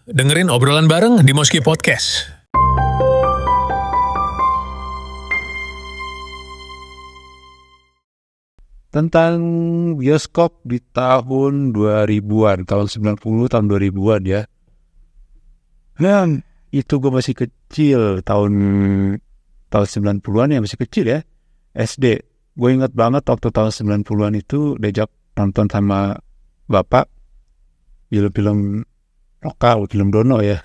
Dengerin obrolan bareng di Moski Podcast. Tentang bioskop di tahun 2000-an, tahun 90, tahun 2000-an ya. Dan itu gue masih kecil, tahun 90-an ya, masih kecil ya, SD. Gue inget banget waktu tahun 90-an itu diajak nonton sama bapak film-film lokal, film Dono ya.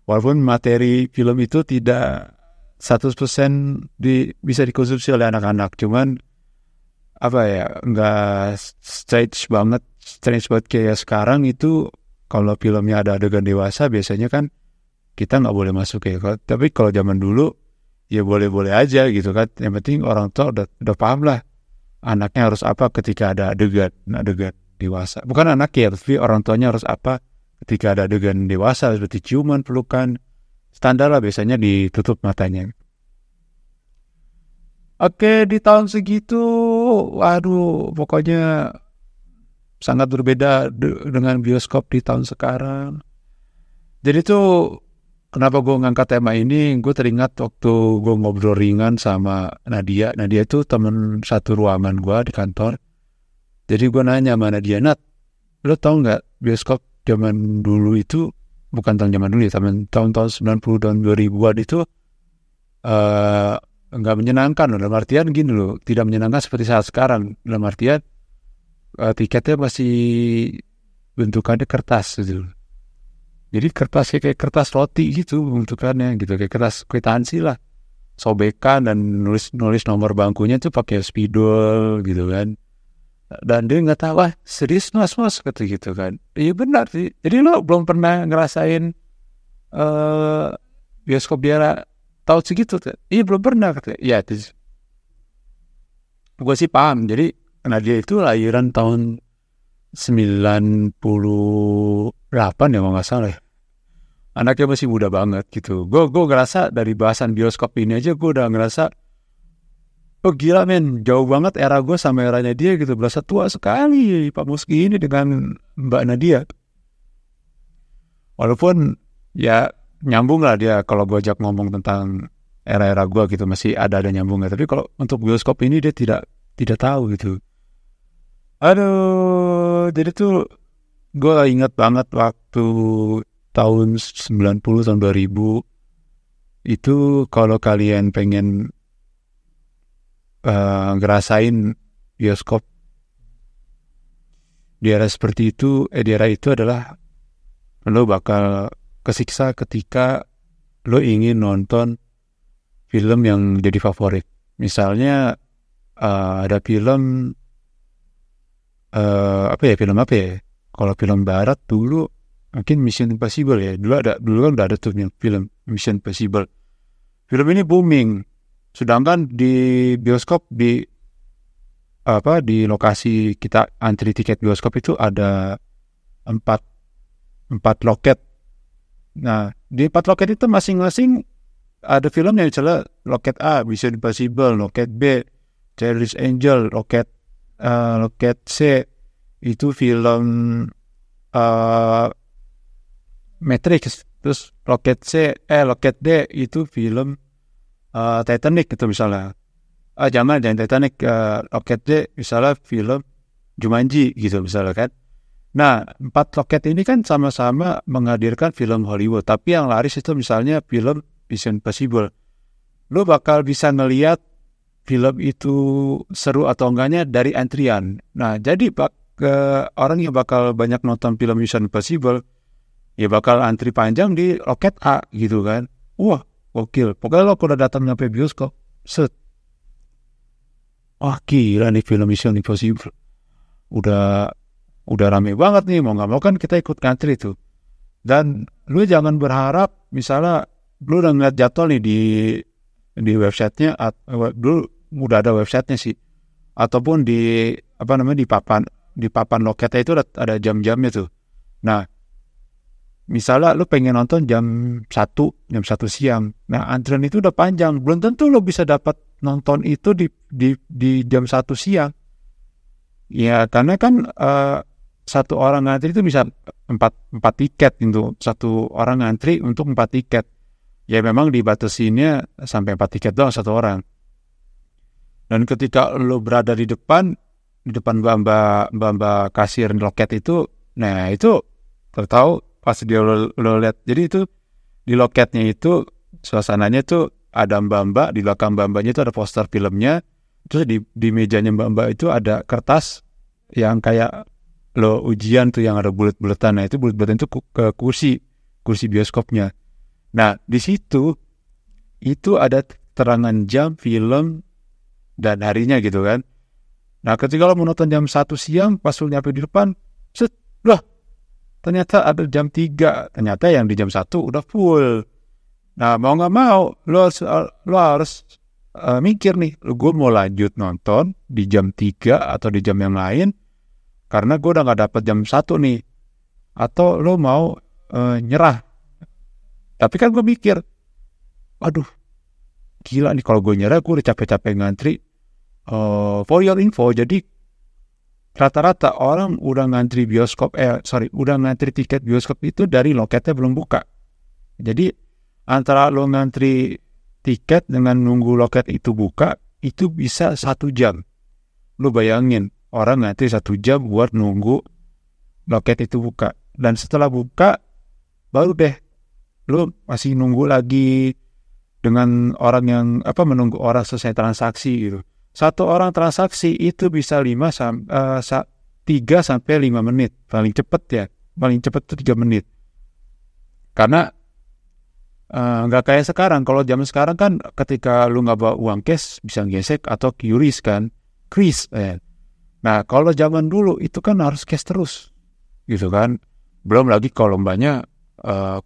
Walaupun materi film itu tidak 100% bisa dikonsumsi oleh anak-anak, cuman apa ya, nggak strange banget kayak sekarang itu. Kalau filmnya ada adegan dewasa biasanya kan kita nggak boleh masuk ya. Tapi kalau zaman dulu ya boleh-boleh aja gitu kan. Yang penting orang tua udah paham lah anaknya harus apa ketika ada adegan dewasa. Bukan anaknya, tapi orang tuanya harus apa ketika ada adegan dewasa, seperti ciuman, pelukan. Standar lah, biasanya ditutup matanya. Oke, di tahun segitu, waduh, pokoknya sangat berbeda dengan bioskop di tahun sekarang. Jadi tuh, kenapa gue ngangkat tema ini, gue teringat waktu gue ngobrol ringan sama Nadia. Nadia itu temen satu ruangan gue di kantor. Jadi gue nanya sama Nadia, Nat, lo tau nggak bioskop zaman dulu itu, bukan zaman dulu ya, tahun-tahun 90 dan 2000-an itu nggak menyenangkan loh. Dalam artian gini loh, tidak menyenangkan seperti saat sekarang. Dalam artian tiketnya masih bentukannya kertas gitu. Jadi kertas kayak kertas roti gitu bentukannya gitu, kayak kertas kwitansi lah. Sobekan dan nulis nomor bangkunya tuh pakai spidol gitu kan. Dan dia nggak tahu, wah serius mas kata gitu kan. Iya benar sih. Jadi lo belum pernah ngerasain bioskop biara tahun segitu? Iya belum pernah kata. Ya gue sih paham. Jadi karena dia itu lahiran tahun 98 ya kalau nggak salah ya. Anaknya masih muda banget gitu. Gue ngerasa dari bahasan bioskop ini aja gue udah ngerasa, oh gila men, jauh banget era gue sama eranya dia gitu. Berasa tua sekali Pak Muski ini dengan Mbak Nadia. Walaupun ya nyambung lah dia kalau gue ajak ngomong tentang era-era gue gitu, masih ada nyambungnya. Tapi kalau untuk bioskop ini dia tidak tahu gitu. Aduh, jadi tuh gue ingat banget waktu tahun 90, tahun 2000 itu kalau kalian pengen ngerasain bioskop di era seperti itu, di era itu adalah lo bakal kesiksa ketika lo ingin nonton film yang jadi favorit. Misalnya ada film film apa ya? Kalau film barat dulu mungkin Mission Impossible ya. Dulu kan udah ada tuh film Mission Impossible. Film ini booming. Sedangkan di bioskop di lokasi kita antri tiket bioskop itu ada 4 loket. Nah, di 4 loket itu masing-masing ada filmnya. Misalnya loket A Mission Impossible, loket B Charlie's Angel, loket C itu film Matrix. Terus loket D itu film Titanic itu misalnya. Jangan Titanic. Loket D misalnya film Jumanji gitu misalnya kan. Nah 4 loket ini kan sama-sama menghadirkan film Hollywood, tapi yang laris itu misalnya film Mission Impossible. Lo bakal bisa ngelihat film itu seru atau enggaknya dari antrian. Nah jadi orang yang bakal banyak nonton film Mission Impossible ya bakal antri panjang di loket A gitu kan. Wah gokil. Pokoknya lo kalau datang nyampe bioskop, wah gila nih film Mission Impossible. Udah rame banget nih, mau nggak mau kan kita ikut ngantri tuh. Dan lu jangan berharap misalnya lu udah ngeliat jadwal nih di websitenya, dulu udah ada websitenya sih, ataupun di papan loketnya itu ada jam-jamnya tuh. Nah misalnya lu pengen nonton jam 1 siang. Nah, antrian itu udah panjang. Belum tentu lu bisa dapat nonton itu di jam 1 siang. Ya, karena kan satu orang ngantri itu bisa empat tiket untuk satu orang ngantri untuk 4 tiket. Ya memang dibatasinnya sampai 4 tiket doang satu orang. Dan ketika lo berada di depan mbak kasir loket itu, nah itu tahu pas dia lo lihat, jadi itu di loketnya itu suasananya tuh ada mbak di belakang mbaknya itu ada poster filmnya, terus di mejanya mbak itu ada kertas yang kayak lo ujian tuh yang ada bulet-buletan. Nah itu bulet-buletan itu ke kursi bioskopnya. Nah di situ itu ada terangan jam film dan harinya gitu kan. Nah ketika lo menonton jam 1 siang, pas lo nyampe di depan, set, lah ternyata ada jam 3, ternyata yang di jam 1 udah full. Nah mau gak mau lo harus mikir nih, gue mau lanjut nonton di jam 3 atau di jam yang lain karena gue udah gak dapet jam 1 nih, atau lo mau nyerah. Tapi kan gue mikir, aduh gila nih kalau gue nyerah, gue udah capek-capek ngantri. For your info, jadi rata-rata orang udah ngantri udah ngantri tiket bioskop itu dari loketnya belum buka. Jadi antara lo ngantri tiket dengan nunggu loket itu buka, itu bisa 1 jam. Lo bayangin, orang ngantri 1 jam buat nunggu loket itu buka. Dan setelah buka, baru deh lo masih nunggu lagi dengan orang yang menunggu orang selesai transaksi gitu. Satu orang transaksi itu bisa 3 sampai 5 menit. Paling cepat itu 3 menit. Karena nggak kayak sekarang. Kalau zaman sekarang kan ketika lu nggak bawa uang cash bisa gesek atau QRIS kan. QRIS. Nah kalau zaman dulu itu kan harus cash terus gitu kan. Belum lagi kalau mbaknya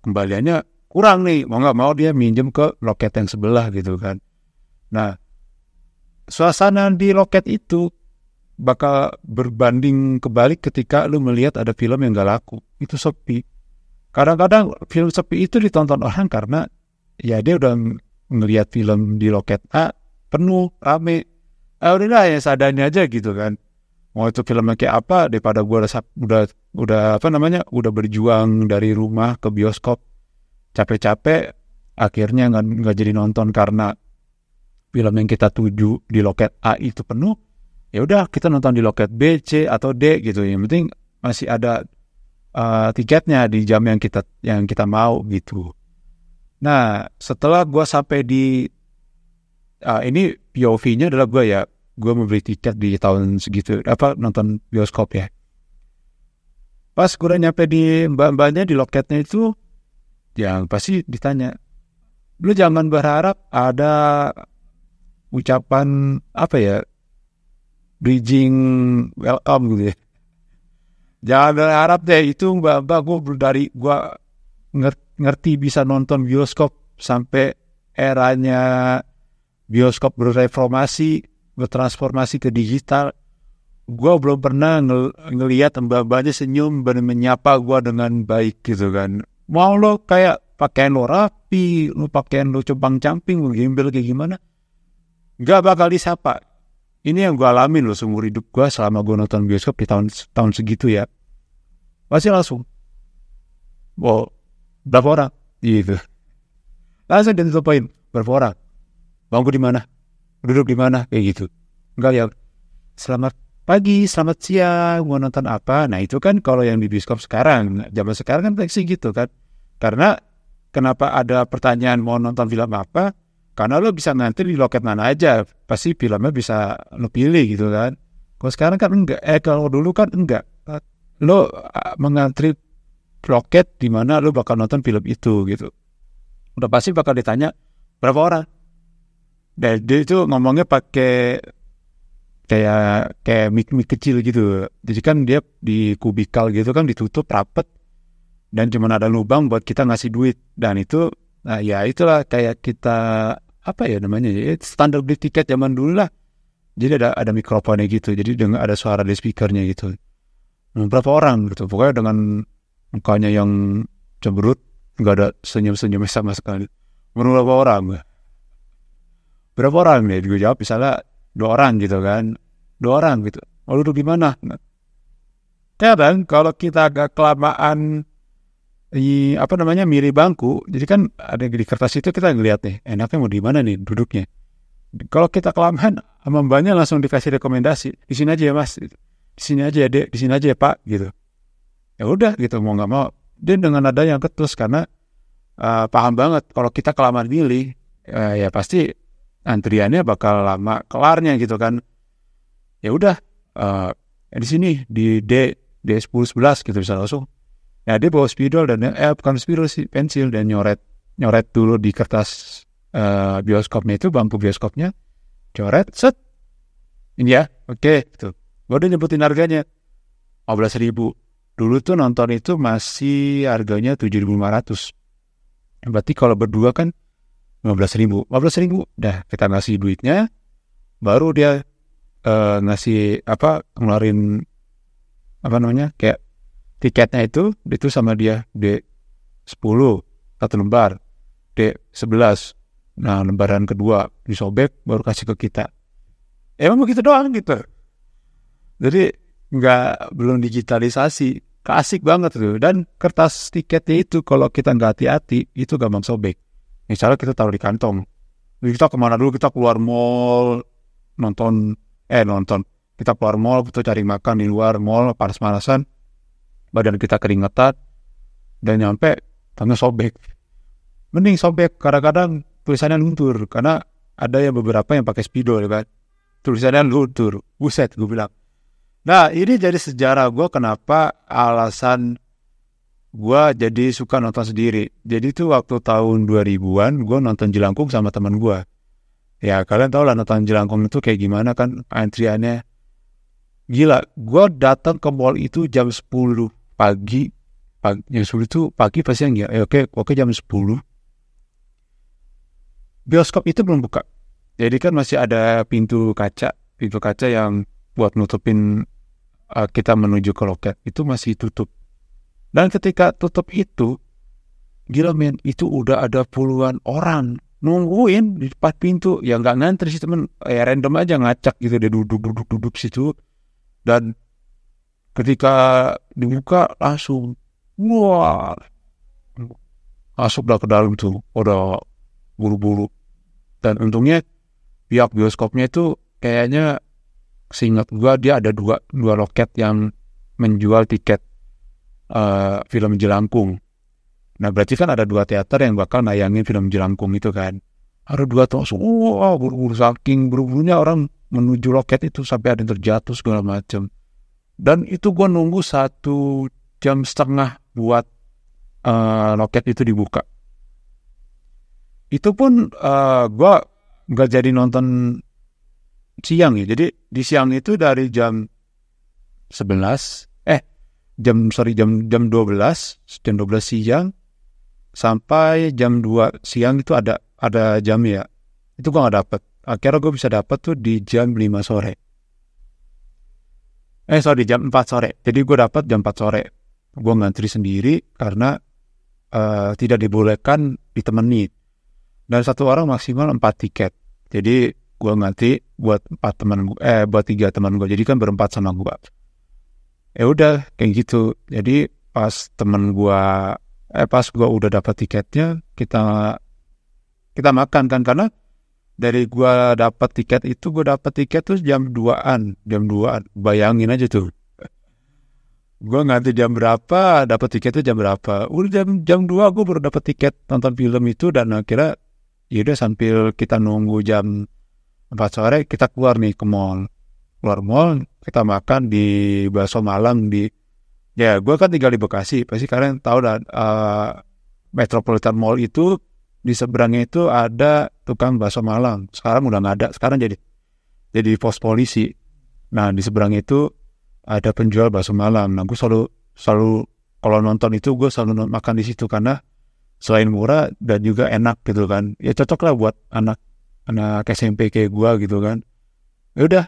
kembaliannya kurang nih. Mau nggak mau dia minjem ke loket yang sebelah gitu kan. Nah suasana di loket itu bakal berbanding kebalik ketika lu melihat ada film yang gak laku. Itu sepi. Kadang-kadang film sepi itu ditonton orang karena ya dia udah ngelihat film di loket A penuh, rame. Udah ya seadanya aja gitu kan. Mau itu filmnya kayak apa, daripada gua udah berjuang dari rumah ke bioskop capek-capek, akhirnya nggak jadi nonton karena film yang kita tuju di loket A itu penuh, ya udah kita nonton di loket B, C atau D gitu. Yang penting masih ada tiketnya di jam yang kita mau gitu. Nah setelah gue sampai di ini POV-nya adalah gue membeli tiket di tahun segitu nonton bioskop ya. Pas gue udah nyampe di mbak-mbaknya di loketnya itu, yang pasti ditanya, lu jangan berharap ada ucapan bridging welcome gitu ya. Jangan berharap deh itu mbak gue ngerti bisa nonton bioskop sampai eranya bioskop bertransformasi ke digital. Gue belum pernah ngelihat mbak-mbaknya senyum dan menyapa gue dengan baik gitu kan. Mau lo kayak pakaian lo rapi, lo pakaian lo compang-camping, lo gembel kayak gimana, gak bakal disapa. Ini yang gue alamin loh seumur hidup gue selama gue nonton bioskop di tahun segitu ya. Pasti langsung, berapa orang? Gitu. Langsung ditentuin berapa orang. Bangku di mana? Duduk di mana? Kayak gitu. Enggak ya. Selamat pagi, selamat siang, mau nonton apa? Nah itu kan kalau yang di bioskop sekarang, zaman sekarang kan fleksi gitu kan. Karena kenapa ada pertanyaan mau nonton film apa? Karena lo bisa ngantri di loket mana aja, pasti filmnya bisa lo pilih gitu kan. Kalau sekarang kan enggak, kalau dulu kan enggak. Lo mengantri loket di mana lo bakal nonton film itu gitu. Udah pasti bakal ditanya berapa orang. Dan dia itu ngomongnya pakai kayak mic kecil gitu. Jadi kan dia di kubikal gitu kan, ditutup rapet dan cuma ada lubang buat kita ngasih duit. Dan itu ya itulah kayak kita standar beli tiket zaman dulu lah. Jadi ada mikrofonnya gitu. Jadi ada suara di speakernya gitu. Berapa orang gitu. Pokoknya dengan mukanya yang cemberut, nggak ada senyum-senyumnya sama sekali. Berapa orang? Berapa orang nih? Gue jawab misalnya 2 orang gitu kan. 2 orang gitu. Mau duduk di mana? kadang kalau kita agak kelamaan milih bangku, jadi kan ada di kertas itu kita ngeliat nih, enaknya mau di mana nih duduknya. Kalau kita kelamaan, sama mbaknya langsung dikasih rekomendasi, di sini aja ya mas, di sini aja ya dek, di sini aja ya pak, gitu. Ya udah gitu, mau nggak mau. Dia dengan nada yang ketus karena paham banget kalau kita kelamaan milih, ya pasti antriannya bakal lama kelarnya gitu kan. Ya udah, di sini di D10-11 gitu bisa langsung. Ya dia bawa spidol dan bukan spidol sih, pensil, dan nyoret dulu di kertas bioskopnya itu, bangku bioskopnya, coret, set, ini ya, oke, gitu. Gue udah nyebutin harganya, 15.000. Dulu tuh nonton itu masih harganya 7.500. Berarti kalau berdua kan 15.000, dah kita ngasih duitnya, baru dia ngasih ngeluarin kayak tiketnya itu sama dia D10 satu lembar, D11. Nah, lembaran kedua disobek baru kasih ke kita. Emang begitu doang gitu. Jadi belum digitalisasi. Asik banget tuh. Dan kertas tiketnya itu kalau kita nggak hati-hati itu gampang sobek. Misalnya kita taruh di kantong. Kita kemana dulu, kita keluar mall nonton. Kita keluar mall, kita cari makan di luar mall, panas-panasan. Badan kita keringetan. Dan nyampe, tangan sobek. Mending sobek, kadang-kadang tulisannya luntur. Karena ada yang beberapa yang pakai spidol kan. Tulisannya luntur. Buset, gue bilang. Nah, ini jadi sejarah gue kenapa alasan gue jadi suka nonton sendiri. Jadi itu waktu tahun 2000-an gue nonton Jelangkung sama teman gue. Ya kalian tau lah nonton Jelangkung itu kayak gimana kan antriannya. Gila, gue datang ke mall itu jam 10 pagi. Jam 10 itu pagi pasti yang oke jam 10. Bioskop itu belum buka. Jadi kan masih ada pintu kaca yang buat nutupin kita menuju ke loket. Itu masih tutup. Dan ketika tutup itu, gila men, itu udah ada puluhan orang nungguin di depan pintu. Ya nggak ngantri sih temen, random aja ngacak gitu, dia duduk situ. Dan ketika dibuka langsung, wah, masuk dah ke dalam tuh, udah buru-buru. Dan untungnya pihak bioskopnya itu kayaknya, seingat gua dia ada dua loket yang menjual tiket film Jelangkung. Nah berarti kan ada 2 teater yang bakal nayangin film Jelangkung itu kan. Ada 2 tuh langsung, buru-buru, saking buru-burunya orang menuju loket itu sampai ada yang terjatuh segala macam. Dan itu gua nunggu 1,5 jam buat loket itu dibuka. Itu pun gua nggak jadi nonton siang ya. Jadi di siang itu dari jam 12 siang sampai jam 2 siang itu ada jam ya. Itu gua nggak dapet. Akhirnya gue bisa dapet tuh di jam 5 sore. Jam 4 sore. Jadi gue dapet jam 4 sore. Gue ngantri sendiri karena tidak dibolehkan ditemani. Dan satu orang maksimal 4 tiket. Jadi gue ngantri buat 3 teman gue. Jadi kan berempat sama gue. Ya udah kayak gitu. Jadi pas gue udah dapat tiketnya, kita makan kan, karena dari gue dapat tiket itu, gue dapat tiket tuh jam 2-an. Bayangin aja tuh. Gue ngantri jam berapa, dapat tiket tuh jam berapa. Udah jam 2 gue baru dapat tiket nonton film itu. Dan akhirnya yaudah sambil kita nunggu jam 4 sore, kita keluar nih ke mall. Keluar mall, kita makan di bakso Malang ya gue kan tinggal di Bekasi, pasti kalian tahu lah, Metropolitan Mall itu di seberangnya itu ada tukang bakso Malang. Sekarang udah nggak ada, sekarang jadi pos polisi. Nah di seberangnya itu ada penjual bakso Malang. Nah gue selalu kalau nonton itu gue selalu makan di situ karena selain murah dan juga enak gitu kan. Ya cocok lah buat anak SMP kayak gue gitu kan. Ya udah,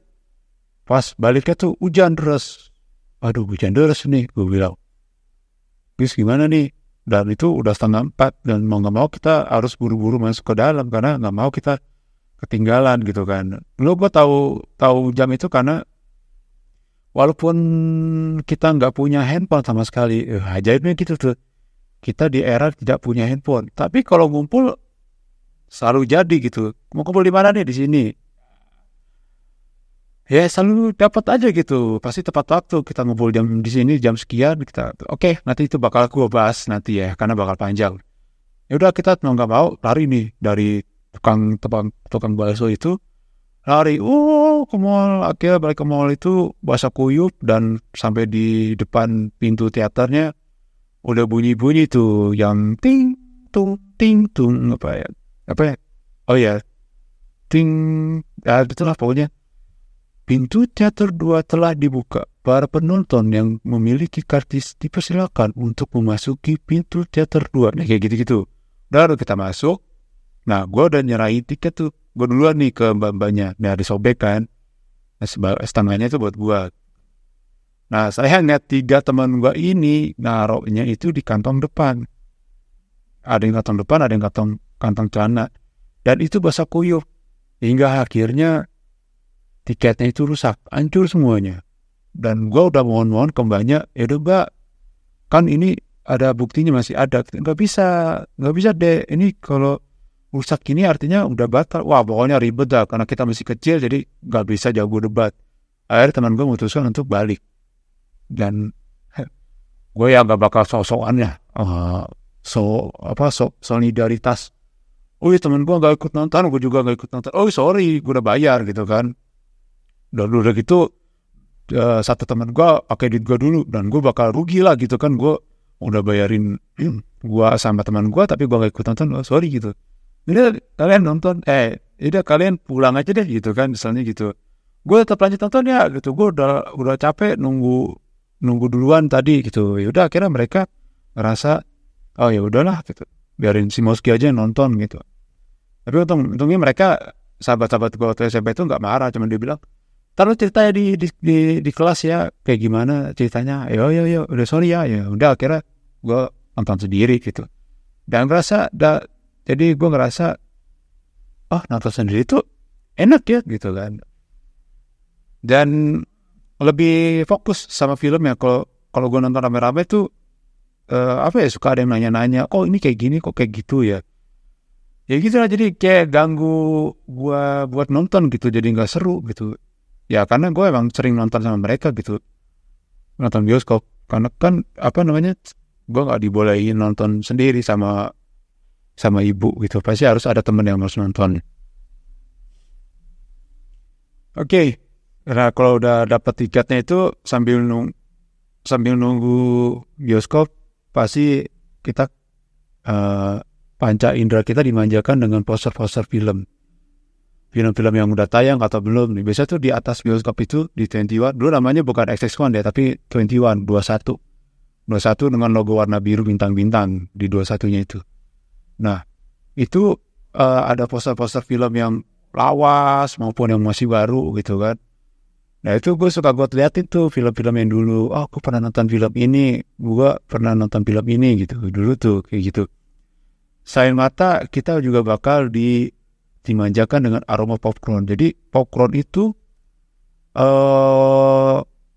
pas baliknya tuh hujan deras. Aduh hujan deras nih, gue bilang. Terus gimana nih? Dan itu udah 3:30 dan mau nggak mau kita harus buru-buru masuk ke dalam karena nggak mau kita ketinggalan gitu kan. Lo gue tahu jam itu karena walaupun kita nggak punya handphone sama sekali, ajaibnya gitu tuh. Kita di era tidak punya handphone, tapi kalau ngumpul selalu jadi gitu. Mau kumpul di mana nih? Di sini. Ya selalu dapat aja gitu. Pasti tepat waktu kita ngumpul jam di sini jam sekian kita. Oke, nanti itu bakal gue bahas nanti ya karena bakal panjang. Ya udah kita mau nggak mau lari nih dari tukang bakso itu. Lari, ke mall. Akhirnya balik ke mall itu basah kuyup dan sampai di depan pintu teaternya udah bunyi-bunyi tuh yang ting tung apa ya? Oh ya, ting, ya itulah pokoknya. Pintu teater 2 telah dibuka. Para penonton yang memiliki kartis dipersilakan untuk memasuki pintu teater 2. Nah, kayak gitu-gitu. Baru kita masuk. Nah, gue udah nyerahin tiket tuh. Gue duluan nih ke mbak-mbaknya. Nah, disobek kan. Nah, setengahnya itu buat gue. Nah, saya ngeliat 3 teman gue ini naruhnya itu di kantong depan. Ada yang kantong depan, ada yang kantong celana. Dan itu basah kuyup. Hingga akhirnya tiketnya itu rusak, hancur semuanya. Dan gue udah mohon-mohon ke mbaknya, ya udah mbak, kan ini ada buktinya masih ada. Nggak bisa deh. Ini kalau rusak ini artinya udah batal. Wah, pokoknya ribet dah, karena kita masih kecil, jadi nggak bisa jago debat. Akhirnya teman gue memutuskan untuk balik. Dan gue ya nggak bakal sok-sokan ya, solidaritas. Oh iya, teman gue nggak ikut nonton, gue juga nggak ikut nonton. Oh sorry, gue udah bayar gitu kan. Dan udah gitu satu teman gue pakai duit gue dulu dan gue bakal rugi lah gitu kan. Gue udah bayarin gue sama teman gue tapi gue gak ikut nonton. Oh sorry gitu. Jadi kalian nonton udah kalian pulang aja deh gitu kan misalnya gitu. Gue tetap lanjut nonton ya gitu. Gue udah capek nunggu duluan tadi gitu. Ya udah akhirnya mereka ngerasa oh ya udahlah gitu. Biarin si Moski aja yang nonton gitu. Tapi untungnya mereka sahabat-sahabat gue waktu SMP itu nggak marah, cuman dia bilang taruh ceritanya di kelas ya kayak gimana ceritanya. Yo udah sorry ya udah akhirnya gue nonton sendiri gitu. Dan jadi gue ngerasa nonton sendiri tuh enak ya gitu kan. Dan lebih fokus sama filmnya. Kalau gue nonton rame-rame tuh suka ada yang nanya-nanya, kok ini kayak gini, kok kayak gitu ya. Ya gitu lah, jadi kayak ganggu gue buat nonton gitu, jadi nggak seru gitu. Ya karena gue emang sering nonton sama mereka gitu, nonton bioskop. Karena kan gue nggak dibolehin nonton sendiri sama ibu gitu. Pasti harus ada temen yang harus nonton. Oke. Nah kalau udah dapet tiketnya itu sambil nunggu bioskop, pasti kita panca indera kita dimanjakan dengan poster-poster film yang udah tayang atau belum nih. Biasanya tuh di atas bioskop itu di 21, dulu namanya bukan XX1 deh, tapi 21 dengan logo warna biru bintang-bintang di 21-nya itu. Nah, itu ada poster-poster film yang lawas maupun yang masih baru gitu kan. Nah, itu gue liatin tuh film-film yang dulu. Oh, gue pernah nonton film ini, gitu. Dulu tuh kayak gitu. Selain mata, kita juga bakal dimanjakan dengan aroma popcorn. Jadi popcorn itu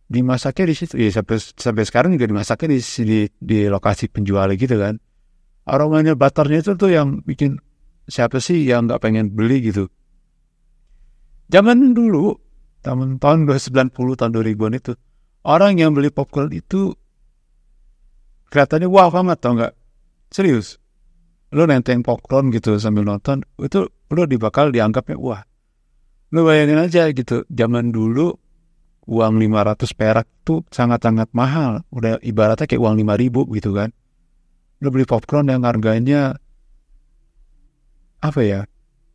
dimasaknya di situ. Ya sampai sekarang juga dimasaknya di lokasi penjual gitu kan. Aromanya butternya itu tuh yang bikin siapa sih yang nggak pengen beli gitu. Zaman dulu, tahun 90 tahun 2000-an itu, orang yang beli popcorn itu kelihatannya wow banget, tau nggak? Serius. Lo nenteng popcorn gitu sambil nonton, itu lo bakal dianggapnya wah. Lo bayangin aja gitu, zaman dulu uang 500 perak tuh sangat-sangat mahal. Udah ibaratnya kayak uang 5.000 gitu kan. Lo beli popcorn yang harganya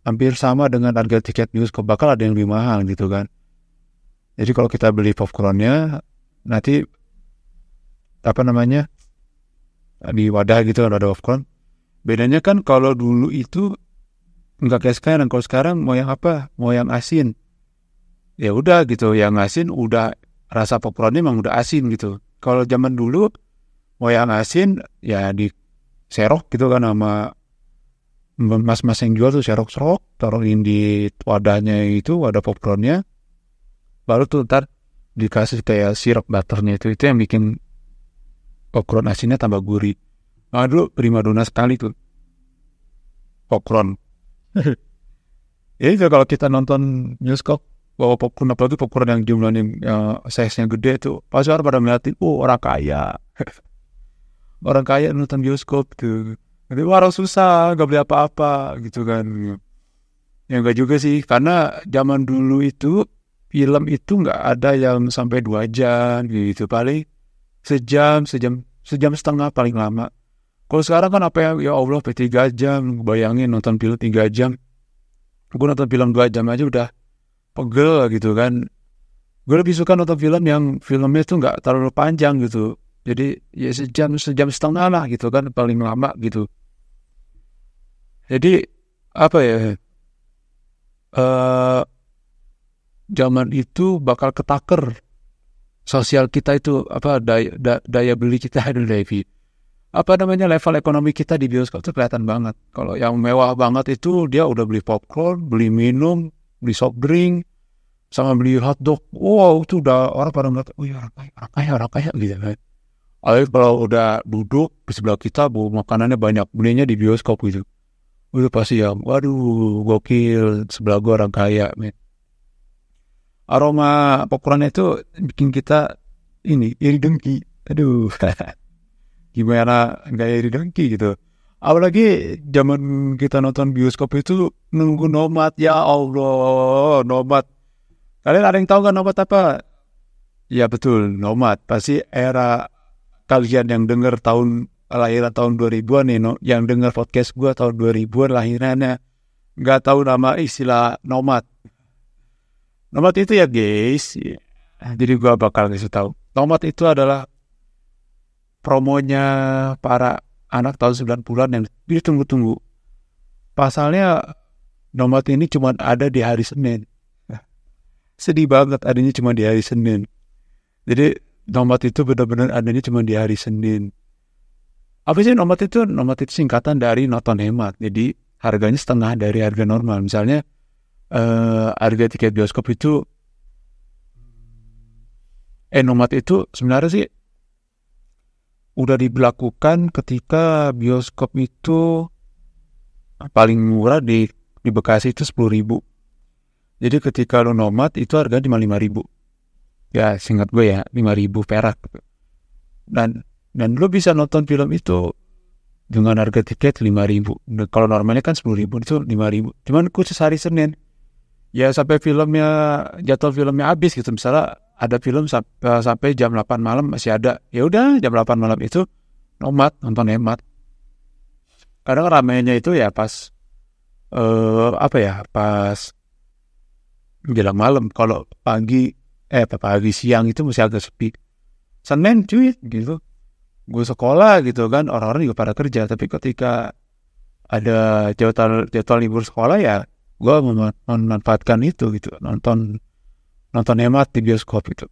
hampir sama dengan harga tiket bioskop, bakal ada yang lebih mahal gitu kan. Jadi kalau kita beli popcornnya nanti di wadah gitu ada popcorn. Bedanya kan kalau dulu itu nggak kayak sekarang. Kalau sekarang mau yang apa? Mau yang asin. Ya udah gitu, yang asin udah rasa popcornnya emang udah asin gitu. Kalau zaman dulu mau yang asin ya di serok gitu kan sama mas-mas yang jual tuh serok taruhin di wadahnya itu, wadah popcornnya. Baru tuh ntar dikasih kayak sirup butternya itu yang bikin popcorn asinnya tambah gurih. Nah dulu primadona sekali tuh popcorn. Ya itu kalau kita nonton bioskop bawa popcorn, apalagi popcorn yang jumlahnya size-nya gede tuh, pasti orang pada ngeliatin, orang kaya. Orang kaya nonton bioskop tuh. Jadi orang susah, gak beli apa-apa gitu kan. Ya enggak juga sih, karena zaman dulu itu film itu nggak ada yang sampai 2 jam gitu, paling sejam setengah paling lama. Kalau sekarang kan apa ya Allah, 3 jam, bayangin nonton film 3 jam. Gue nonton film 2 jam aja udah pegel gitu kan. Gue lebih suka nonton film yang filmnya tuh nggak terlalu panjang gitu. Jadi ya sejam setengah lah gitu kan paling lama gitu. Jadi apa ya? Zaman itu bakal ketaker sosial kita itu apa daya beli kita itu apa namanya level ekonomi kita di bioskop itu kelihatan banget. Kalau yang mewah banget itu dia udah beli popcorn, beli minum, beli soft drink, sama beli hotdog. Wow, itu udah orang pada ngeliat, orang kaya gitu kan. Apalagi kalau udah duduk di sebelah kita, makanannya banyak, belinya di bioskop gitu. Udah pasti ya, waduh, gokil, sebelah gua orang kaya, men. Aroma popcornnya itu bikin kita iri dengki. Aduh, gimana nggak iri dengki gitu. Apalagi zaman kita nonton bioskop itu nunggu Nomad. Ya Allah, Nomad. Kalian ada yang tahu nggak Nomad apa? Ya betul, Nomad. Pasti era kalian yang dengar lahiran tahun 2000-an nih, yang dengar podcast gue tahun 2000-an lahirannya, nggak tahu nama istilah Nomad. Nomad itu ya guys, jadi gue bakal kasih tahu. Nomad itu adalah promonya para anak tahun 90-an yang ditunggu-tunggu. Pasalnya Nomad ini cuma ada di hari Senin. Sedih banget adanya cuma di hari Senin. Jadi Nomad itu benar-benar adanya cuma di hari Senin. Apa sih Nomad itu? Nomad itu singkatan dari nonton hemat. Jadi harganya setengah dari harga normal. Misalnya harga tiket bioskop itu Nomad itu sebenarnya sih udah diberlakukan ketika bioskop itu paling murah di Bekasi itu 10.000. Jadi ketika lo Nomad itu harganya cuma 5.000. Ya seingat gue ya 5.000 perak. Dan lo bisa nonton film itu dengan harga tiket 5.000. Kalau normalnya kan 10.000, itu 5.000. Cuman khusus hari Senin. Ya sampai jadwal filmnya habis gitu. Misalnya ada film sampai jam 8 malam masih ada. Ya udah jam 8 malam itu Nomad, nonton hemat. Kadang ramainya itu ya pas pas menjelang malam. Kalau pagi siang itu masih agak sepi. Senin cuy gitu. Gue sekolah gitu kan, orang-orang juga pada kerja. Tapi ketika ada jadwal libur sekolah ya gue memanfaatkan itu gitu, nonton hemat di bioskop itu.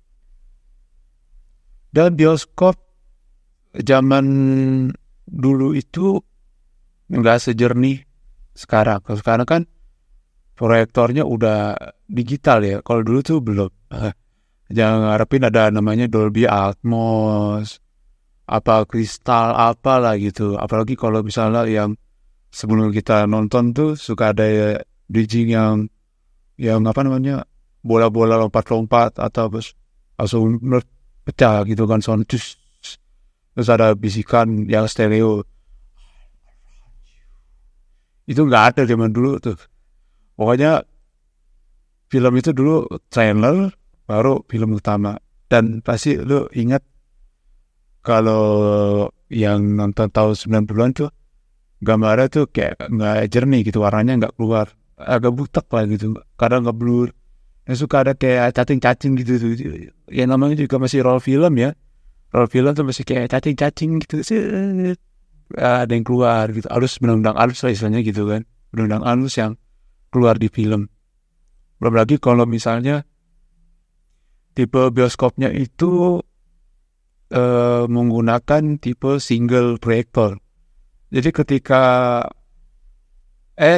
Dan bioskop zaman dulu itu nggak sejernih sekarang. Kalau sekarang kan proyektornya udah digital ya. Kalau dulu tuh belum. Jangan harapin ada namanya Dolby Atmos, apa kristal apalah gitu. Apalagi kalau misalnya yang sebelum kita nonton tuh suka ada bridging yang apa namanya bola-bola lompat-lompat atau langsung pecah gitu kan sound. Terus ada bisikan yang stereo. Itu nggak ada zaman dulu tuh. Pokoknya film itu dulu trailer baru film utama. Dan pasti lu ingat kalau yang nonton tahun 90-an tuh gambarnya tuh kayak nggak jernih gitu, warnanya nggak keluar, agak butek lah gitu, kadang nggak blur. Dan suka ada kayak cacing-cacing gitu tuh. Ya namanya juga masih roll film ya. Roll film tuh masih kayak cacing-cacing gitu. Ada yang keluar gitu. Benang-benang halus lah istilahnya gitu kan. Benang-benang halus yang keluar di film. Belum lagi kalau misalnya tipe bioskopnya itu menggunakan tipe single proyektor. Jadi ketika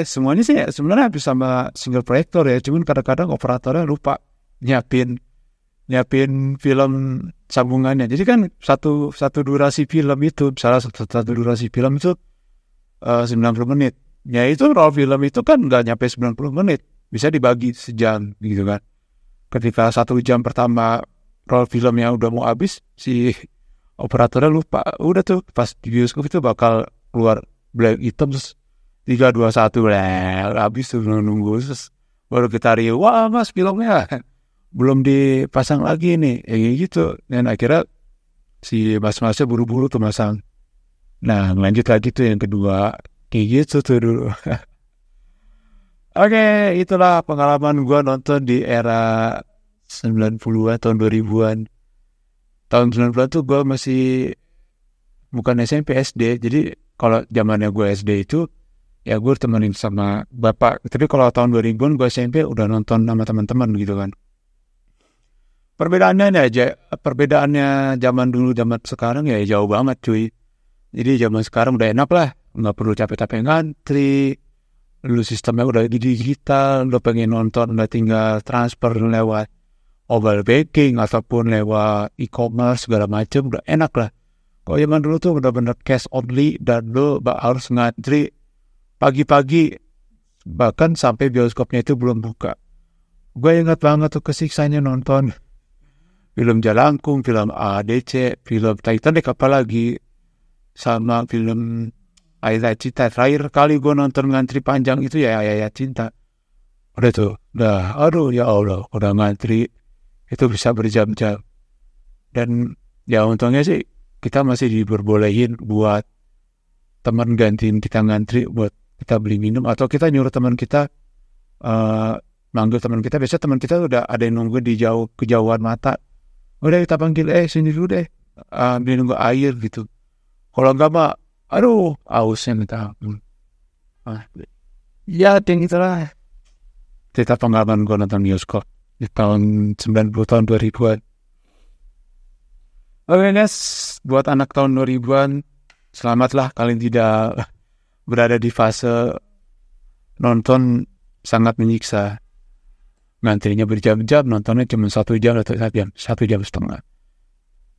semuanya sih sebenarnya habis sama single proyektor ya, cuman kadang-kadang operatornya lupa nyiapin nyiapin film sambungannya. Jadi kan satu durasi film itu, misalnya satu durasi film itu 90 menit. Ya itu roll film itu kan nggak nyampe 90 menit. Bisa dibagi sejam gitu kan. Ketika 1 jam pertama roll filmnya udah mau habis, si operatornya lupa. Udah tuh pas di bioskop itu bakal keluar blank hitam terus 3, 2, 1 habis tuh nunggu terus baru kita review. Wah mas filmnya belum dipasang lagi nih. Kayak gitu. Dan akhirnya si mas-masnya buru-buru tuh masang. Nah lanjut lagi tuh yang kedua. Kayak gitu tuh dulu. Oke, itulah pengalaman gue nonton di era 90-an, tahun 2000-an. Tahun 90-an tuh gue masih bukan SMP, SD. Jadi kalau zamannya gue SD itu, ya gue temenin sama bapak. Tapi kalau tahun 2000-an gue SMP udah nonton sama teman-teman gitu kan. Perbedaannya zaman dulu, zaman sekarang ya jauh banget cuy. Jadi zaman sekarang udah enak lah. Nggak perlu capek-capek ngantri. Lu sistemnya udah digital, lu pengen nonton udah tinggal transfer lewat mobile banking ataupun lewat e-commerce segala macam, udah enak lah. Kalau zaman dulu tuh benar-benar cash only dan lu harus ngantri pagi-pagi bahkan sampai bioskopnya itu belum buka. Gue ingat banget tuh kesiksanya nonton film Jalangkung, film ADC, film Titanic apalagi sama film Ayat Cinta. Terakhir kali gue nonton ngantri panjang itu ya Ayat Cinta. Udah tuh, aduh ya Allah, udah ngantri itu bisa berjam-jam. Dan ya untungnya sih kita masih diperbolehin buat teman gantiin kita ngantri buat kita beli minum atau kita nyuruh teman kita manggil teman kita. Biasanya teman kita udah ada yang nunggu di kejauhan mata. Udah kita panggil, sini dulu deh, ambil nunggu air gitu. Kalau enggak mah aduh, ausnya minta ampun. Ya, yang itulah. Cerita pengalaman gue nonton bioskop di tahun 90, tahun 2000-an. Oke guys, buat anak tahun 2000-an, selamatlah kalian tidak berada di fase nonton sangat menyiksa. Ngantrinya berjam-jam, nontonnya cuma 1 jam atau 1 jam setengah.